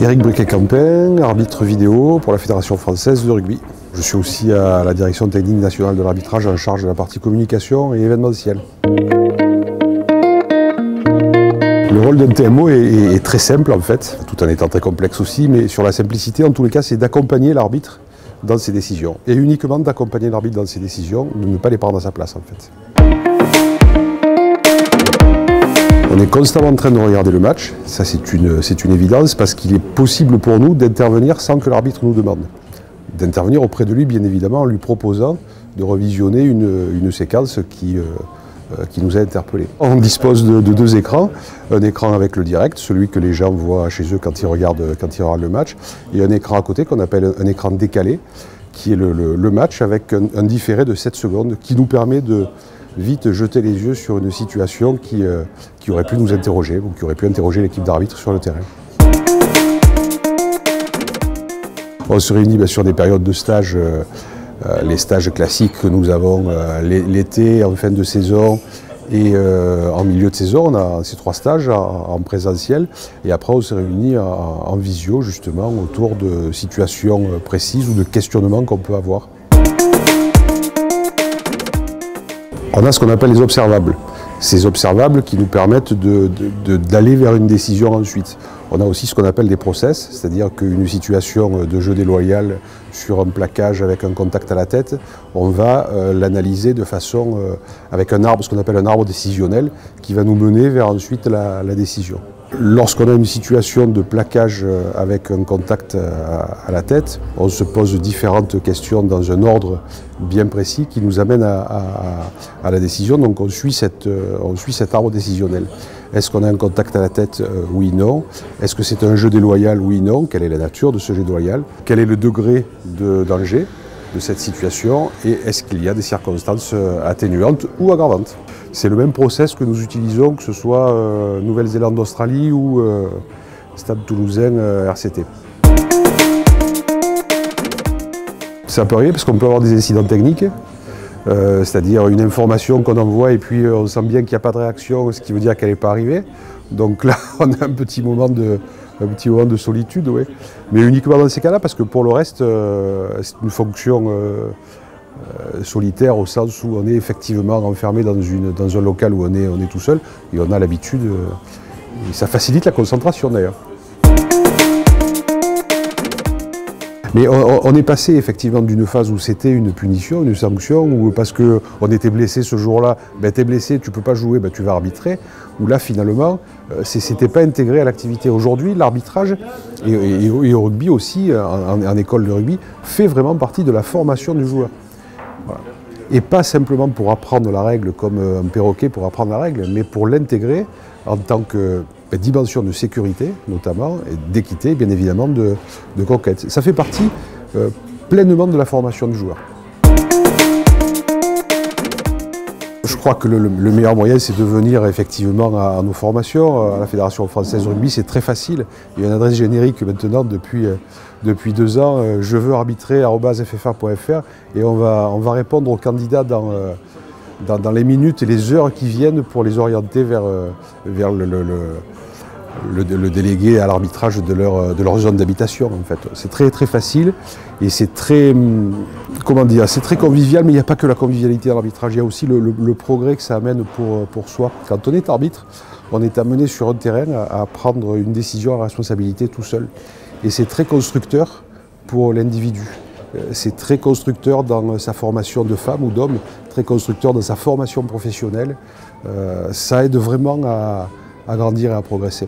Éric Briquet-Campin, arbitre vidéo pour la Fédération française de rugby. Je suis aussi à la direction technique nationale de l'arbitrage en charge de la partie communication et événementielle. Le rôle d'un TMO est très simple en fait, tout en étant très complexe aussi, mais sur la simplicité en tous les cas c'est d'accompagner l'arbitre dans ses décisions. Et uniquement d'accompagner l'arbitre dans ses décisions, de ne pas les prendre à sa place en fait. On est constamment en train de regarder le match, ça c'est une évidence parce qu'il est possible pour nous d'intervenir sans que l'arbitre nous demande. D'intervenir auprès de lui bien évidemment en lui proposant de revisionner une séquence qui nous a interpellés. On dispose de deux écrans, un écran avec le direct, celui que les gens voient chez eux quand ils regardent le match, et un écran à côté qu'on appelle un écran décalé, qui est le match avec un différé de 7 secondes qui nous permet de vite jeter les yeux sur une situation qui aurait pu nous interroger, ou qui aurait pu interroger l'équipe d'arbitres sur le terrain. On se réunit sur des périodes de stage, les stages classiques que nous avons l'été, en fin de saison et en milieu de saison. On a ces 3 stages en présentiel et après on se réunit en visio justement autour de situations précises ou de questionnements qu'on peut avoir. On a ce qu'on appelle les observables. Ces observables qui nous permettent d'aller vers une décision ensuite. On a aussi ce qu'on appelle des process, c'est-à-dire qu'une situation de jeu déloyal sur un plaquage avec un contact à la tête, on va l'analyser de façon avec un arbre, ce qu'on appelle un arbre décisionnel, qui va nous mener vers ensuite la décision. Lorsqu'on a une situation de plaquage avec un contact à la tête, on se pose différentes questions dans un ordre bien précis qui nous amène à la décision. Donc on suit cet arbre décisionnel. Est-ce qu'on a un contact à la tête? Oui, non. Est-ce que c'est un jeu déloyal? Oui, non. Quelle est la nature de ce jeu déloyal? Quel est le degré de danger de cette situation? Et est-ce qu'il y a des circonstances atténuantes ou aggravantes? C'est le même process que nous utilisons, que ce soit Nouvelle-Zélande, Australie ou Stade Toulousain, RCT. Ça peut arriver parce qu'on peut avoir des incidents techniques, c'est-à-dire une information qu'on envoie et puis on sent bien qu'il n'y a pas de réaction, ce qui veut dire qu'elle n'est pas arrivée. Donc là, on a un petit moment de solitude, ouais. Mais uniquement dans ces cas-là, parce que pour le reste, c'est une fonction solitaire au sens où on est effectivement enfermé dans un local où on est tout seul et on a l'habitude, et ça facilite la concentration d'ailleurs. Mais on est passé effectivement d'une phase où c'était une punition, une sanction, où parce qu'on était blessé ce jour-là, ben t'es blessé, tu peux pas jouer, ben tu vas arbitrer, où là finalement, c'était pas intégré à l'activité. Aujourd'hui, l'arbitrage, et au rugby aussi, en école de rugby, fait vraiment partie de la formation du joueur. Voilà. Et pas simplement pour apprendre la règle comme un perroquet pour apprendre la règle, mais pour l'intégrer en tant que dimension de sécurité notamment, et d'équité bien évidemment, de conquête. Ça fait partie pleinement de la formation du joueur. Je crois que le meilleur moyen c'est de venir effectivement à nos formations, à la Fédération française de rugby, c'est très facile. Il y a une adresse générique maintenant depuis 2 ans, je veux arbitrer@ffa.fr et on va répondre aux candidats dans les minutes et les heures qui viennent pour les orienter vers le délégué à l'arbitrage de leur zone d'habitation en fait. C'est très très facile et c'est très, comment dire, c'est très convivial, mais il n'y a pas que la convivialité à l'arbitrage, il y a aussi le progrès que ça amène pour soi. Quand on est arbitre, on est amené sur un terrain à prendre une décision à responsabilité tout seul. Et c'est très constructeur pour l'individu. C'est très constructeur dans sa formation de femme ou d'homme, très constructeur dans sa formation professionnelle. Ça aide vraiment à grandir et à progresser.